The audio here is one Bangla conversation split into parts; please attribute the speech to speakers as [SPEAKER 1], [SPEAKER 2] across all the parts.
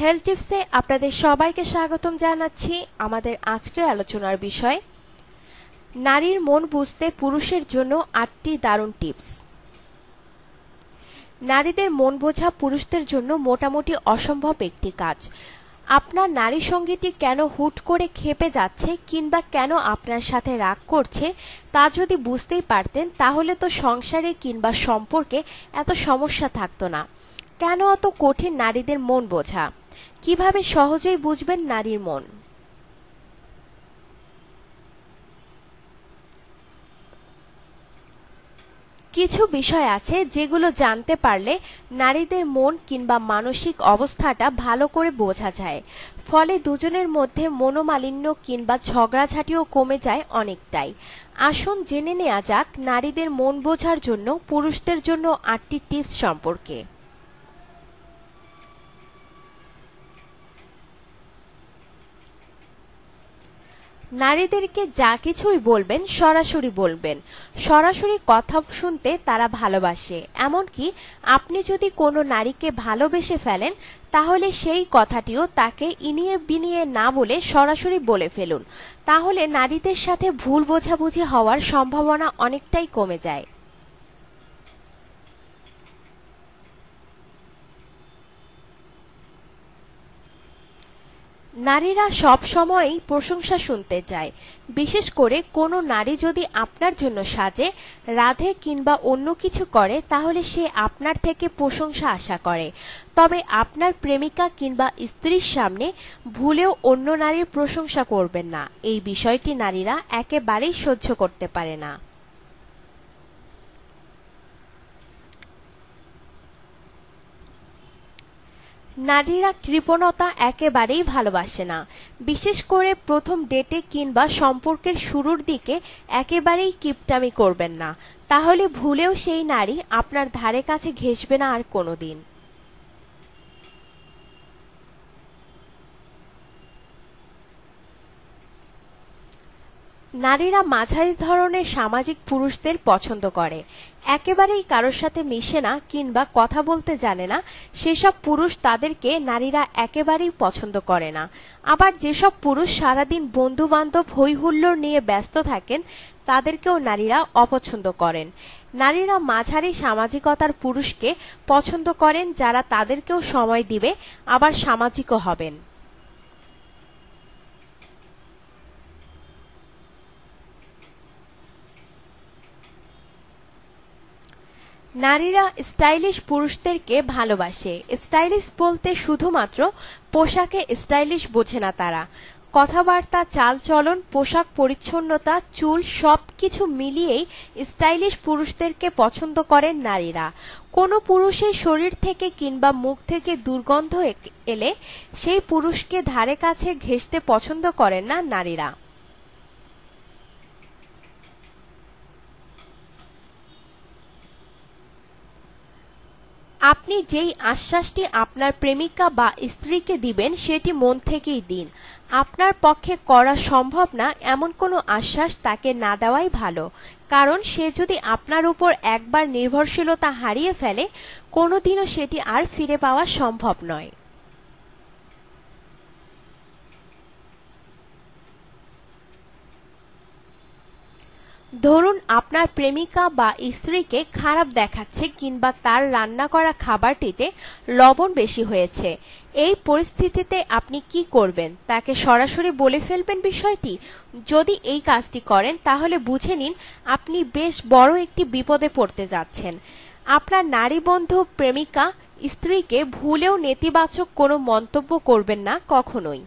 [SPEAKER 1] হেলথ টিপসে আপনাদের সবাইকে স্বাগতম জানাচ্ছি। আমাদের আজকের আলোচনার বিষয় নারীর মন বুঝতে পুরুষের জন্য ৮টি দারুণ টিপস। নারীদের মন বোঝা পুরুষদের জন্য মোটামুটি অসম্ভব একটি কাজ। আপনার নারী সঙ্গীটি কেন হুট করে ক্ষেপে যাচ্ছে কিংবা কেন আপনার সাথে রাগ করছে তা যদি বুঝতেই পারতেন তাহলে তো সংসারে কিংবা সম্পর্কে এত সমস্যা থাকতো না। কেন এত কঠিন নারীদের মন বোঝা? কিভাবে সহজেই বুঝবেন নারীর মন? কিছু বিষয় আছে যেগুলো জানতে পারলে নারীদের মন কিংবা মানসিক অবস্থাটা ভালো করে বোঝা যায়। ফলে দুজনের মধ্যে মনোমালিন্য কিংবা ঝগড়াঝাটিও কমে যায় অনেকটাই। আসুন জেনে নেওয়া যাক নারীদের মন বোঝার জন্য পুরুষদের জন্য ৮টি টিপস সম্পর্কে। নারীদেরকে যা কিছুই বলবেন সরাসরি বলবেন। সরাসরি কথা শুনতে তারা ভালোবাসে। এমনকি আপনি যদি কোনো নারীকে ভালোবেসে ফেলেন তাহলে সেই কথাটিও তাকে ইনিয়ে বিনিয়ে না বলে সরাসরি বলে ফেলুন। তাহলে নারীদের সাথে ভুল বোঝাবুঝি হওয়ার সম্ভাবনা অনেকটাই কমে যায়। নারীরা সব সময়ই প্রশংসা শুনতে চায়। বিশেষ করে কোনো নারী যদি আপনার জন্য সাজে, রাধে কিংবা অন্য কিছু করে তাহলে সে আপনার থেকে প্রশংসা আশা করে। তবে আপনার প্রেমিকা কিংবা স্ত্রীর সামনে ভুলেও অন্য নারীর প্রশংসা করবেন না। এই বিষয়টি নারীরা একেবারেই সহ্য করতে পারে না। নারীরা কৃপণতা একেবারেই ভালোবাসে না। বিশেষ করে প্রথম ডেটে কিংবা সম্পর্কের শুরুর দিকে একেবারেই কিপটামি করবেন না। তাহলে ভুলেও সেই নারী আপনার ধারে কাছে ঘেঁষবে না আর কোনোদিন। নারীরা মাঝারি ধরনের সামাজিক পুরুষদের পছন্দ করে। একেবারেই কারোর সাথে মিশে না কিংবা কথা বলতে জানে না সেসব পুরুষ তাদেরকে নারীরা একেবারেই পছন্দ করে না। আবার যেসব পুরুষ সারাদিন বন্ধু বান্ধব হই হুল্লোড় নিয়ে ব্যস্ত থাকেন তাদেরকেও নারীরা অপছন্দ করেন। নারীরা মাঝারি সামাজিকতার পুরুষকে পছন্দ করেন যারা তাদেরকেও সময় দিবে, আবার সামাজিকও হবেন। নারীরা স্টাইলিশ পুরুষদেরকে ভালোবাসে। স্টাইলিশ বলতে শুধুমাত্র পোশাকে স্টাইলিশ বোঝে না তারা। কথাবার্তা, চালচলন, পোশাক পরিচ্ছন্নতা, চুল সবকিছু মিলিয়েই স্টাইলিশ পুরুষদেরকে পছন্দ করেন নারীরা। কোনো পুরুষের শরীর থেকে কিংবা মুখ থেকে দুর্গন্ধ এলে সেই পুরুষকে ধারে কাছে ঘেঁষতে পছন্দ করেন না নারীরা। আপনি যেই আশ্বাসটি আপনার প্রেমিকা বা স্ত্রীকে দিবেন সেটি মন থেকেই দিন। আপনার পক্ষে করা সম্ভব না এমন কোনো আশ্বাস তাকে না দেওয়াই ভালো। কারণ সে যদি আপনার উপর একবার নির্ভরশীলতা হারিয়ে ফেলে কোনোদিনও সেটি আর ফিরে পাওয়া সম্ভব নয়। ধরুন আপনার প্রেমিকা বা স্ত্রীকে খারাপ দেখাচ্ছে কিংবা তার রান্না করা খাবারটিতে লবণ বেশি হয়েছে। এই পরিস্থিতিতে আপনি কি করবেন? তাকে সরাসরি বলে ফেলবেন বিষয়টি? যদি এই কাজটি করেন তাহলে বুঝে নিন আপনি বেশ বড় একটি বিপদে পড়তে যাচ্ছেন। আপনার নারী বন্ধু প্রেমিকা স্ত্রীকে ভুলেও নেতিবাচক কোনো মন্তব্য করবেন না কখনোই।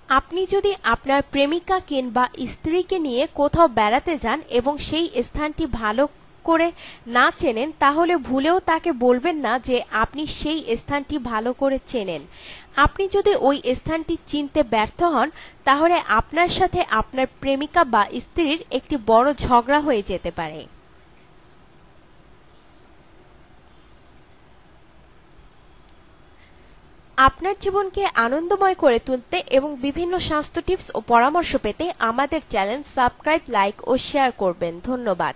[SPEAKER 1] আপনি যদি আপনার প্রেমিকা কিংবা স্ত্রীকে নিয়ে কোথাও বেড়াতে যান এবং সেই স্থানটি ভালো করে না চেনেন তাহলে ভুলেও তাকে বলবেন না যে আপনি সেই স্থানটি ভালো করে চেনেন। আপনি যদি ওই স্থানটি চিনতে ব্যর্থ হন তাহলে আপনার সাথে আপনার প্রেমিকা বা স্ত্রীর একটি বড় ঝগড়া হয়ে যেতে পারে। আপনার জীবনকে আনন্দময় করে তুলতে এবং বিভিন্ন স্বাস্থ্য টিপস ও পরামর্শ পেতে আমাদের চ্যানেল সাবস্ক্রাইব, লাইক ও শেয়ার করবেন। ধন্যবাদ।